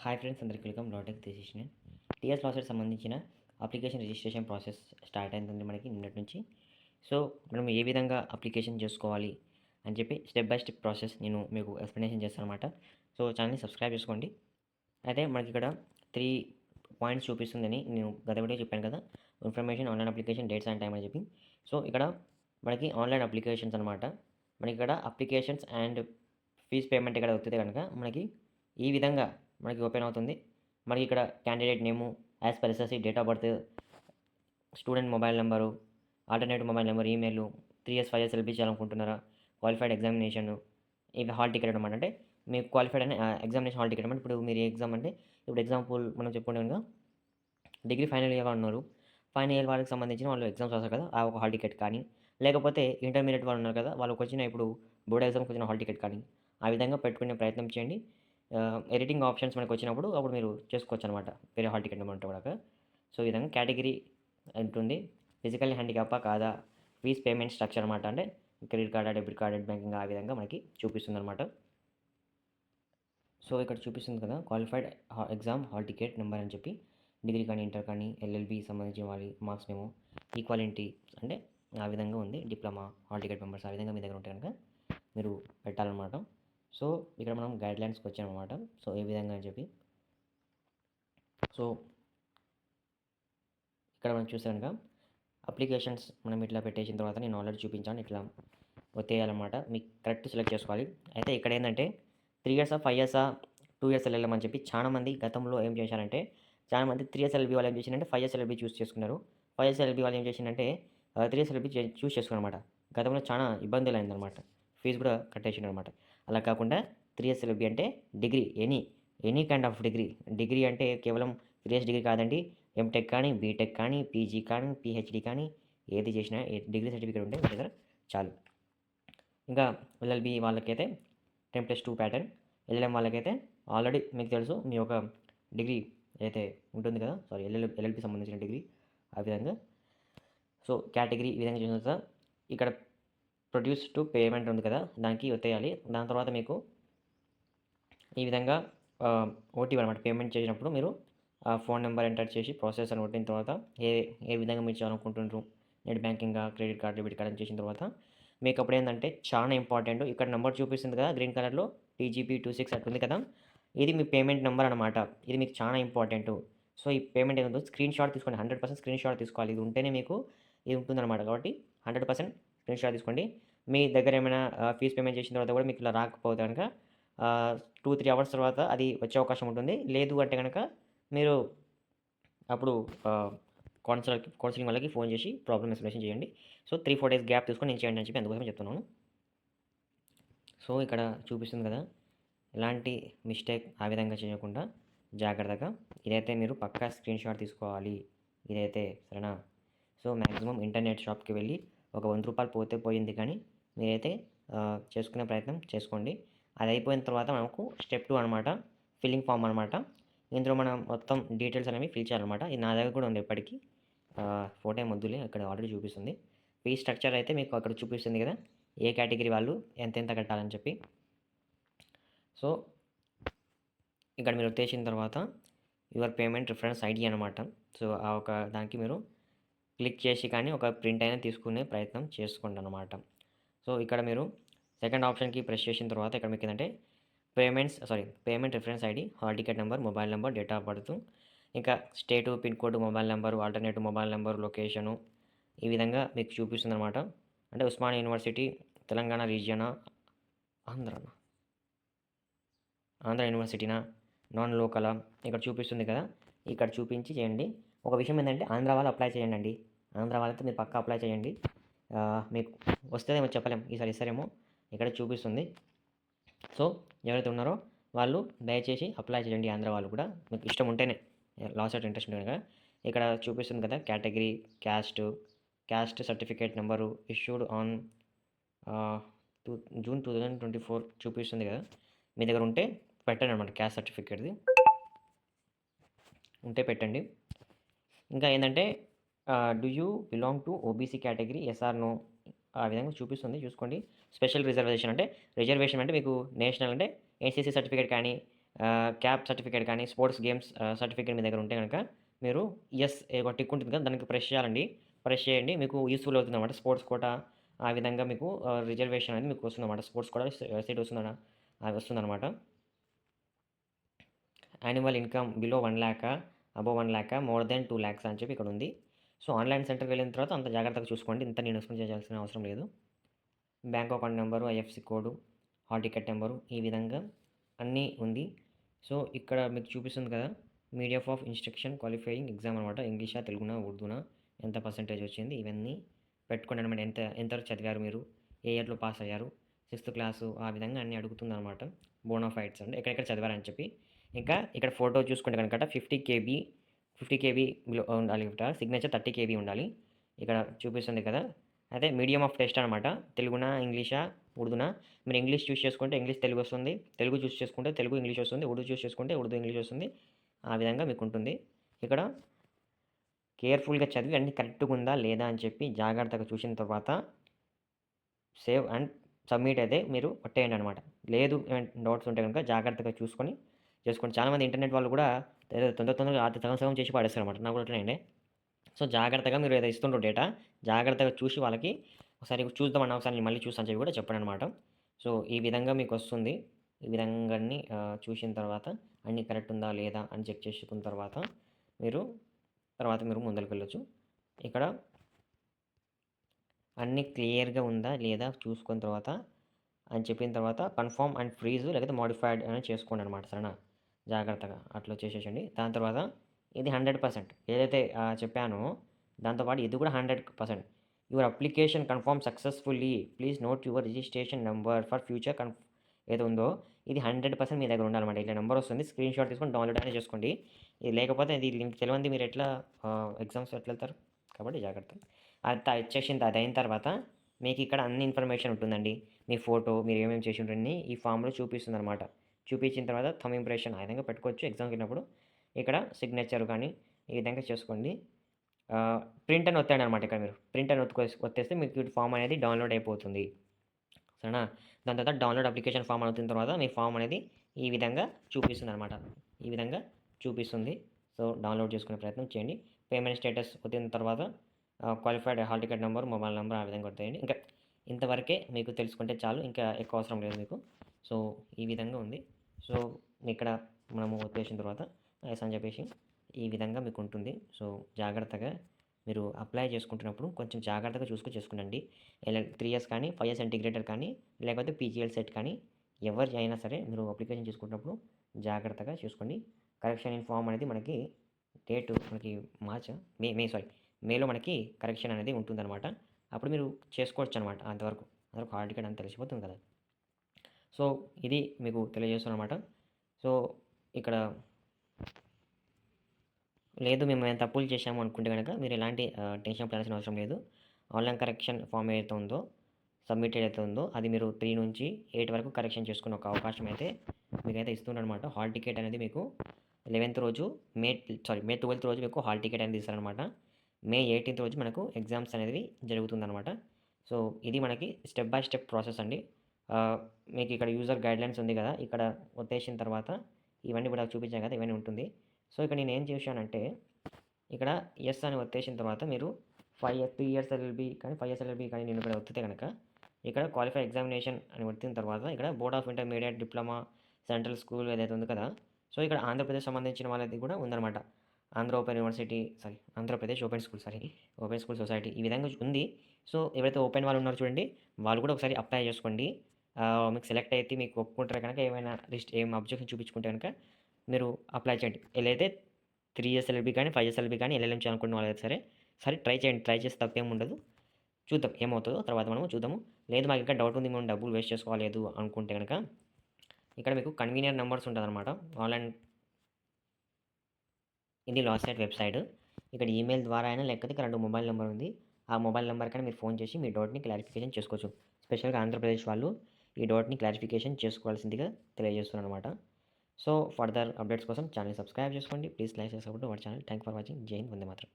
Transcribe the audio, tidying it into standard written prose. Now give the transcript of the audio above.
Hi friends, అందరికీ welcome. లాటెక్ తీసేసిన TS LAWCET సంబంధించిన అప్లికేషన్ రిజిస్ట్రేషన్ ప్రాసెస్ స్టార్ట్ అయిందండి మనకి నిన్నటి నుంచి. సో మనం ఏ విధంగా అప్లికేషన్ చేసుకోవాలి అని చెప్పి స్టెప్ బై స్టెప్ ప్రాసెస్ నేను మీకు ఎక్స్ప్లెనేషన్ చేస్తాను అనమాట. సో ఛానల్ని సబ్స్క్రైబ్ చేసుకోండి. అయితే మనకి ఇక్కడ 3 పాయింట్స్ చూపిస్తుందని నేను గత వీడియో చెప్పాను కదా, information, online application, dates and time అని చెప్పి. సో ఇక్కడ మనకి ఆన్లైన్ అప్లికేషన్స్ అనమాట. మనకి ఇక్కడ అప్లికేషన్స్ అండ్ ఫీజ్ పేమెంట్ ఇక్కడ వస్తే కనుక మనకి ఈ విధంగా మనకి ఓపెన్ అవుతుంది. మనకి ఇక్కడ candidate name, as per SSC, date of birth, student mobile number, alternative mobile number, email, 3 years 5 years LP చేయాలనుకుంటున్నారా, క్వాలిఫైడ్ ఎగ్జామినేషన్, ఇవి హాల్ టికెట్ అనమాట. అంటే మీకు క్వాలిఫైడ్ అని ఎగ్జామినేషన్ హాల్ టికెట్ అనమాట. ఇప్పుడు మీరు ఏ ఎగ్జామ్ అంటే, ఇప్పుడు ఎగ్జాంపుల్ మనం చెప్పుకుంటే కనుక డిగ్రీ ఫైనల్ ఇయర్ వాళ్ళు ఉన్నారు. ఫైనల్ ఇయర్ వాళ్ళకి సంబంధించిన వాళ్ళు ఎగ్జామ్స్ రాస్తారు కదా, ఆ ఒక హాల్ టికెట్ కానీ, లేకపోతే ఇంటర్మీడియట్ వాళ్ళు ఉన్నారు కదా, వాళ్ళకి వచ్చిన ఇప్పుడు బోర్డ్ ఎగ్జామ్కి వచ్చిన హాల్ టికెట్ కానీ, ఆ విధంగా పెట్టుకునే ప్రయత్నం చేయండి. ఎడిటింగ్ ఆప్షన్స్ మనకు వచ్చినప్పుడు అప్పుడు మీరు చేసుకోవచ్చు అనమాట, వేరే హాల్ టికెట్ నెంబర్ ఉంటే కూడా. సో ఈ విధంగా కేటగిరీ ఉంటుంది. ఫిజికల్ హ్యాండిక్యాపా కాదా, ఫీజ్ పేమెంట్ స్ట్రక్చర్ అనమాట. అంటే క్రెడిట్ కార్డా, డెబిట్ కార్డ్, నెట్ బ్యాంకింగ్, ఆ విధంగా మనకి చూపిస్తుంది అనమాట. సో ఇక్కడ చూపిస్తుంది కదా, qualified exam hall ticket number అని చెప్పి, డిగ్రీ కానీ, ఇంటర్ కానీ, ఎల్ఎల్బి సంబంధించిన వాళ్ళ మార్క్స్ మేము, ఈక్వాలిటీ అంటే ఆ విధంగా ఉంది, డిప్లొమా హాల్ టికెట్ మెంబర్స్ ఆ విధంగా మీ దగ్గర ఉంటే కనుక మీరు పెట్టాలన్నమాట. సో ఇక్కడ మనం గైడ్లైన్స్కి వచ్చామన్నమాట. సో ఏ విధంగా అని చెప్పి, సో ఇక్కడ మనం చూస్తే కనుక అప్లికేషన్స్ మనం ఇట్లా పెట్టేసిన తర్వాత నేను ఆల్రెడీ చూపించాను, ఇట్లా ఒత్తేయాలన్నమాట. మీకు కరెక్ట్ సెలెక్ట్ చేసుకోవాలి. అయితే ఇక్కడ ఏంటంటే 3 ఇయర్సా, 5 ఇయర్సా, 2 ఇయర్స్ ఎల్ఎల్ఎం అని చెప్పి చాలామంది గతంలో ఏం చేశారంటే, చాలామంది 3 ఇయర్స్ ఎల్ఎల్బి వాళ్ళు ఏం చేశారంటే 5 ఇయర్స్ ఎల్ఎల్బి చూస్ చేసుకున్నారు. 5 ఇయర్స్ ఎల్ఎల్బి వాళ్ళు ఏం చేసిందంటే 3 ఇయర్స్ ఎల్ఎల్బి చూస్ చేసుకున్నమాట. గతంలో చాలా ఇబ్బందులు అయిందనమాట, ఫీజు కూడా కట్టేసిందనమాట. అలా కాకుండా 3 ఇయర్స్ ఎల్ఎల్బి అంటే degree, any kind of degree అంటే కేవలం 3 ఇయర్స్ డిగ్రీ కాదండి. ఎంటెక్ కానీ, బీటెక్ కానీ, పీజీ కానీ, పిహెచ్డి కానీ, ఏది చేసినా డిగ్రీ సర్టిఫికేట్ ఉంటే మీ దగ్గర చాలు. ఇంకా ఎల్ఎల్బి వాళ్ళకైతే 10+2 ప్యాటర్న్, ఎల్ఎల్ఎం వాళ్ళకైతే ఆల్రెడీ మీకు తెలుసు మీ ఒక డిగ్రీ అయితే ఉంటుంది కదా, సారీ ఎల్ఎల్బి సంబంధించిన డిగ్రీ, ఆ విధంగా. సో కేటగిరీ ఈ విధంగా చేసిన తర్వాత ఇక్కడ ప్రొడ్యూస్ టు పేమెంట్ ఉంది కదా, దానికి ఒత్తేయాలి. దాని తర్వాత మీకు ఈ విధంగా ఓటీపీ అనమాట. పేమెంట్ చేసినప్పుడు మీరు ఫోన్ నెంబర్ ఎంటర్ చేసి ప్రాసెస్ అని కొట్టిన తర్వాత ఏ విధంగా మీరు చేయాలనుకుంటున్నారు, నెట్ బ్యాంకింగ్గా, క్రెడిట్ కార్డ్, డెబిట్ కార్డ్ అని చేసిన తర్వాత మీకు అప్పుడు ఏంటంటే చాలా ఇంపార్టెంట్, ఇక్కడ నెంబర్ చూపిస్తుంది కదా గ్రీన్ కలర్లో, TGP26 అట్టుంది కదా, ఇది మీ పేమెంట్ నెంబర్ అనమాట. ఇది మీకు చాలా ఇంపార్టెంట్. సో ఈ పేమెంట్ ఏదో స్క్రీన్ షాట్ తీసుకోండి, 100% స్క్రీన్ షాట్ తీసుకోవాలి. ఇది ఉంటేనే మీకు ఇది ఉంటుందన్నమాట. కాబట్టి 100% స్క్రీన్ షాట్ తీసుకోండి. మీ దగ్గర ఏమైనా ఫీజ్ పేమెంట్ చేసిన తర్వాత కూడా మీకు ఇలా రాకపోతే కనుక 2-3 అవర్స్ తర్వాత అది వచ్చే అవకాశం ఉంటుంది. లేదు అంటే కనుక మీరు అప్పుడు కౌన్సిలింగ్ వాళ్ళకి ఫోన్ చేసి ప్రాబ్లమ్ ఎక్స్ప్లెనేషన్ చేయండి. సో 3-4 డేస్ గ్యాప్ తీసుకొని నేను చేయండి అని చెప్పి అందుకోసం చెప్తున్నాను. సో ఇక్కడ చూపిస్తుంది కదా, ఎలాంటి మిస్టేక్ ఆ విధంగా చేయకుండా జాగ్రత్తగా ఇదైతే మీరు పక్కా స్క్రీన్ షాట్ తీసుకోవాలి ఇదైతే, సరేనా. సో మ్యాక్సిమం ఇంటర్నెట్ షాప్కి వెళ్ళి ఒక 100 రూపాయలు పోతే పోయింది, కానీ మీరైతే చేసుకునే ప్రయత్నం చేసుకోండి. అది అయిపోయిన తర్వాత మనకు స్టెప్ 2 అనమాట, ఫిల్లింగ్ ఫామ్ అనమాట. ఇందులో మనం మొత్తం డీటెయిల్స్ అనేవి ఫిల్ చేయాలన్నమాట. ఇది నా దగ్గర కూడా ఉంది ఎప్పటికీ, ఫోటో ఏం వద్దులే, అక్కడ ఆల్రెడీ చూపిస్తుంది. ఫీ స్ట్రక్చర్ అయితే మీకు అక్కడ చూపిస్తుంది కదా, ఏ కేటగిరీ వాళ్ళు ఎంత కట్టాలని చెప్పి. సో ఇక్కడ మీరు వచ్చేసిన తర్వాత యువర్ పేమెంట్ రిఫరెన్స్ ఐడి అనమాట. సో ఆ ఒక దానికి మీరు క్లిక్ చేసి కానీ ఒక ప్రింట్ అయినా తీసుకునే ప్రయత్నం చేసుకోండి అనమాట. సో ఇక్కడ మీరు సెకండ్ ఆప్షన్కి ప్రెస్ చేసిన తర్వాత ఇక్కడ మీకు ఏంటంటే payment reference ID, hall ticket number, mobile number, date of birth, ఇంకా state, pin code, mobile number, alternative mobile number, location, ఈ విధంగా మీకు చూపిస్తుంది అనమాట. అంటే ఉస్మానియా యూనివర్సిటీ, తెలంగాణ రీజియనా, ఆంధ్ర యూనివర్సిటీనా, నాన్ లోకలా, ఇక్కడ చూపిస్తుంది కదా, ఇక్కడ చూపించి చేయండి. ఒక విషయం ఏంటంటే ఆంధ్ర వాళ్ళు అప్లై చేయండి అండి. ఆంధ్ర వాళ్ళతో మీరు పక్కా అప్లై చేయండి. మీకు వస్తుందేమో చెప్పలేము, ఈసారి ఇస్తారేమో, ఇక్కడ చూపిస్తుంది. సో ఎవరైతే ఉన్నారో వాళ్ళు దయచేసి అప్లై చేయండి. ఆంధ్ర వాళ్ళు కూడా మీకు ఇష్టం ఉంటేనే, లాస్ట్ అవుట్ ఇంట్రెస్ట్ ఉంటే కనుక. ఇక్కడ చూపిస్తుంది కదా category, caste certificate number issued on June 2024 చూపిస్తుంది కదా. మీ దగ్గర ఉంటే పెట్టండి అనమాట, క్యాస్ట్ సర్టిఫికేట్ది ఉంటే పెట్టండి. ఇంకా ఏంటంటే do you belong to OBC category, yes or no, ఆ విధంగా చూపిస్తుంది, చూసుకోండి. స్పెషల్ రిజర్వేషన్ అంటే మీకు నేషనల్ అంటే ఎన్సీసీ సర్టిఫికేట్ కానీ, క్యాప్ సర్టిఫికేట్ కానీ, స్పోర్ట్స్ గేమ్స్ సర్టిఫికేట్ మీ దగ్గర ఉంటే గనక మీరు యెస్ ఒక టిక్ ఉంటుంది కదా! దానికి ప్రెస్ చేయాలండి. ప్రెస్ చేయండి. మీకు యూజ్‌ఫుల్ అవుతుందన్నమాట. స్పోర్ట్స్ కోటా ఆ విధంగా మీకు రిజర్వేషన్ అనేది మీకు వస్తుందన్నమాట. స్పోర్ట్స్ కోటా సీట్ వస్తుందనా అది వస్తుందన్నమాట. Annual income below 1,00,000 above 1,00,000 more than 2,00,000 అని చెప్పి ఇక్కడుంది. సో, ఆన్‌లైన్ సెంటర్‌కి వెళ్ళిన తర్వాత అంత జాగ్రత్తగా చూసుకోండి. ఇంత నేను ఎక్స్‌ప్లెయిన్ చేయాల్సిన అవసరం లేదు. Bank account number, IFSC code, hall ticket number ఈ విధంగా అన్నీ ఉంది. సో, ఇక్కడ మీకు చూపిస్తుంది కదా! Medium of instruction qualifying exam అనమాట. ఇంగ్లీషా, తెలుగునా, ఉర్దూనా, ఎంత పర్సెంటేజ్ వచ్చింది ఇవన్నీ పెట్టుకోండి అనమాట. ఎంతవరకు చదివారు మీరు? ఏ ఇయర్‌లో పాస్ అయ్యారు? సిక్స్త్ క్లాసు ఆ విధంగా అన్నీ అడుగుతుందనమాట. బోనాఫైడ్స్ అంటే ఎక్కడెక్కడ చదివారని చెప్పి. ఇంకా ఇక్కడ ఫోటో చూసుకుంటే గనక 50 కేబీ ఉండాలి. సిగ్నేచర్ 30 కేబీ ఉండాలి. ఇక్కడ చూపిస్తుంది కదా! అదే మీడియం ఆఫ్ టెస్ట్ అనమాట. తెలుగునా, ఇంగ్లీషా, ఉర్దూనా? మీరు ఇంగ్లీష్ చూస్ చేసుకుంటే ఇంగ్లీష్, తెలుగు వస్తుంది. తెలుగు చూస్ చేసుకుంటే తెలుగు, ఇంగ్లీష్ వస్తుంది. ఉర్దూ చూస్ చేసుకుంటే ఉర్దూ, ఇంగ్లీష్ వస్తుంది. ఆ విధంగా మీకుంటుంది. ఇక్కడ కేర్‌ఫుల్‌గా చదివి అన్నీ కరెక్ట్‌గా ఉందా? లేదా? అని చెప్పి జాగ్రత్తగా చూసిన తర్వాత సేవ్ అండ్ సబ్మిట్ అయితే మీరు కొట్టేయండనమాట. లేదు డౌట్స్ ఉంటే గనుక జాగ్రత్తగా చూసుకొని చేసుకోండి. చాలామంది ఇంటర్నెట్ వాళ్ళు కూడా ఏదో తొందరగా సగం సగం చేసి పడేస్తారనమాట. నాకు కూడా అట్లనే అండి. సో, జాగ్రత్తగా మీరు ఏదో ఇస్తుండ్రు డేటా, జాగ్రత్తగా చూసి వాళ్ళకి ఒకసారి చూద్దామన్నా ఒకసారి మళ్ళీ చూసి అని చెప్పి కూడా చెప్పండనమాట. సో, ఈ విధంగా మీకొస్తుంది. ఈ విధంగా అన్నీ చూసిన తర్వాత అన్నీ కరెక్ట్ ఉందా? లేదా? అని చెక్ చేసుకున్న మీరు మీరు ముందలకెళ్ళొచ్చు. ఇక్కడ అన్నీ క్లియర్‌గా ఉందా? లేదా? చూసుకున్న తర్వాత అని చెప్పిన తర్వాత కన్ఫర్మ్ అండ్ ఫ్రీజ్ లేకపోతే మోడిఫైడ్ అని చేసుకోండనమాట. సరేనా? జాగ్రత్తగా అట్లా చేసేసేయండి. దాని తర్వాత ఇది 100% ఏదైతే చెప్పానో దాంతో పాటు ఇది కూడా 100% your application confirm successfully. Please note your registration number for future ఏదో ఉందో ఇది 100% మీ దగ్గర ఉండాలన్నమాట. ఇట్లా నంబర్ వస్తుంది. స్క్రీన్‌షాట్ తీసుకొని డౌన్‌లోడ్ అనేది చేసుకోండి. ఇది లేకపోతే ఇది లింక్ తెలవంది మీరు ఎట్లా ఎగ్జామ్స్ ఎట్లా వెళ్తారు? కాబట్టి జాగ్రత్త. అది అయిన తర్వాత మీకు ఇక్కడ అన్ని ఇన్ఫర్మేషన్ ఉంటుందండి. మీ ఫోటో మీరు ఏమేమి చేసిండ్రన్ని ఈ ఫామ్‌లో చూపిస్తుందనమాట. చూపించిన తర్వాత థంబ్ ఇంప్రెషన్ ఆ విధంగా పెట్టుకోవచ్చు ఎగ్జామ్‌కెళ్ళినప్పుడు. ఇక్కడ సిగ్నేచర్ గానీ ఈ విధంగా చేసుకోండి. ప్రింట్ అని ఒత్తండనమాట ఇక్కడ మీరు. ప్రింట్ అని ఒత్తేస్తే మీకు ఈ ఫామ్ అనేది డౌన్‌లోడ్ అయిపోతుంది. సరేనా? దాని తర్వాత డౌన్‌లోడ్ అప్లికేషన్ ఫామ్ అవుతున్న తర్వాత మీ ఫామ్ అనేది ఈ విధంగా చూపిస్తుందనమాట. ఈ విధంగా చూపిస్తుంది. సో, డౌన్‌లోడ్ చేసుకునే ప్రయత్నం చేయండి. పేమెంట్ స్టేటస్ ఒత్తిన తర్వాత qualified hall ticket number, mobile number ఆ విధంగా కొట్టేయండి. ఇంకా ఇంతవరకే మీకు తెలుసుకుంటే చాలు. ఇంకా ఎక్కువ అవసరం లేదు మీకు. సో, ఈ విధంగా ఉంది. సో, ఇక్కడ మనము ఒత్తేసిన తర్వాత యెస్ అని చెప్పేసి ఈ విధంగా మీకుంటుంది. సో, జాగ్రత్తగా మీరు అప్లై చేసుకుంటున్నప్పుడు కొంచెం జాగ్రత్తగా చూసుకొని చేసుకోండి. 3 ఇయర్స్ కానీ, 5 ఇయర్స్ ఇంటిగ్రేటెడ్ కానీ, లేకపోతే పీజీఎల్ సెట్ కానీ ఎవరిది అయినా సరే మీరు అప్లికేషన్ చేసుకున్నప్పుడు జాగ్రత్తగా చూసుకోండి. కరెక్షన్ ఇన్ ఫార్మ్ అనేది మనకి మనకి మార్చా? మేలో మనకి కరెక్షన్ అనేది ఉంటుందనమాట. అప్పుడు మీరు చేసుకోవచ్చనమాట అంతవరకు హాల్ టికెట్ అని తెలిసిపోతుంది కదా! సో, ఇది మీకు తెలియజేస్తున్నాననమాట. సో, ఇక్కడ లేదు మేము తప్పులు చేశాము అనుకుంటే గనక మీరు ఎలాంటి టెన్షన్ పడాల్సిన అవసరం లేదు. ఆన్‌లైన్ కరెక్షన్ ఫామ్ ఏదైతే ఉందో, సబ్మిట్ ఏదైతే ఉందో అది మీరు 3 నుంచి 8 వరకు కరెక్షన్ చేసుకునే ఒక అవకాశం అయితే మీకైతే ఇస్తున్నారనమాట. హాల్ టికెట్ అనేది మీకు 11థ్ రోజు మే 12థ్ రోజు మీకు హాల్ టికెట్ అనేది ఇస్తారనమాట. మే 18థ్ రోజు మనకు ఎగ్జామ్స్ అనేవి జరుగుతుందనమాట. సో, ఇది మనకి స్టెప్ బై స్టెప్ ప్రాసెస్ అండి. మీకు ఇక్కడ యూజర్ గైడ్‌లైన్స్ ఉంది కదా! ఇక్కడ ఒత్తేసిన తర్వాత ఇవన్నీ కూడా చూపించాను కదా! ఇవన్నీ ఉంటుంది. సో, ఇక్కడ నేనేం చేశానంటే, ఇక్కడ యెస్ అని ఒత్తేసిన తర్వాత మీరు 3 ఇయర్స్ ఎల్ఎల్‌బీ కానీ, 5 ఇయర్స్ ఎల్ఎల్‌బీ కానీ నేను ఇక్కడ ఒత్తితే గనక, ఇక్కడ క్వాలిఫై ఎగ్జామినేషన్ అని ఒత్తిన తర్వాత ఇక్కడ board of intermediate diploma central school ఏదైతే ఉంది కదా! సో, ఇక్కడ ఆంధ్రప్రదేశ్ సంబంధించిన వాళ్ళది కూడా ఉందనమాట. ఆంధ్రప్రదేశ్ ఓపెన్ స్కూల్ సొసైటీ ఈ విధంగా ఉంది. సో, ఎవరైతే ఓపెన్ వాళ్ళు ఉన్నారో చూడండి, వాళ్ళు కూడా ఒకసారి అప్లై చేసుకోండి. మీకు సెలెక్ట్ అయితే మీకు ఒప్పుకుంటారు కనుక ఏమైనా ఏం అబ్జెక్షన్ చూపించుకుంటే గనక మీరు అప్లై చేయండి. ఈళ్ళైతే 3 ఇయర్స్ ఎల్ఎల్‌బీ కానీ, 5 ఇయర్స్ ఎల్ఎల్‌బీ కానీ ఎల్ఎల్ఎం చేయాలనుకున్న వాళ్ళైతే సరే ట్రై చేయండి. ట్రై చేస్తే తప్పేముండదు. చూద్దాం ఏమవుతదో తర్వాత మనము చూద్దాము. లేదు మాకు ఇంకా డౌట్ ఉంది మేము డబ్బులు వేస్ట్ చేసుకోలేదు అనుకుంటే గనక ఇక్కడ మీకు కన్వీనియంట్ నంబర్స్ ఉంటదనమాట. ఆన్‌లైన్ ఇది లాస్ట్‌సైట్ వెబ్‌సైట్. ఇక్కడ ఈమెయిల్ ద్వారా అయినా లేకపోతే ఇక్కడ 2 మొబైల్ నంబర్ ఉంది. ఆ మొబైల్ నంబర్‌కైనా మీరు ఫోన్ చేసి మీ డౌట్‌ని క్లారిఫికేషన్ చేసుకోవచ్చు. స్పెషల్‌గా ఆంధ్రప్రదేశ్ వాళ్ళు ఈ డౌట్‌ని క్లారిఫికేషన్ చేసుకోవాల్సిందిగా తెలియజేస్తున్నాననమాట. సో, ఫర్దర్ అప్డేట్స్ కోసం ఛానెల్‌ని సబ్స్క్రైబ్ చేసుకోండి. Please like, support our channel. Thank for watching. జై హింద్. వందే మాతరం.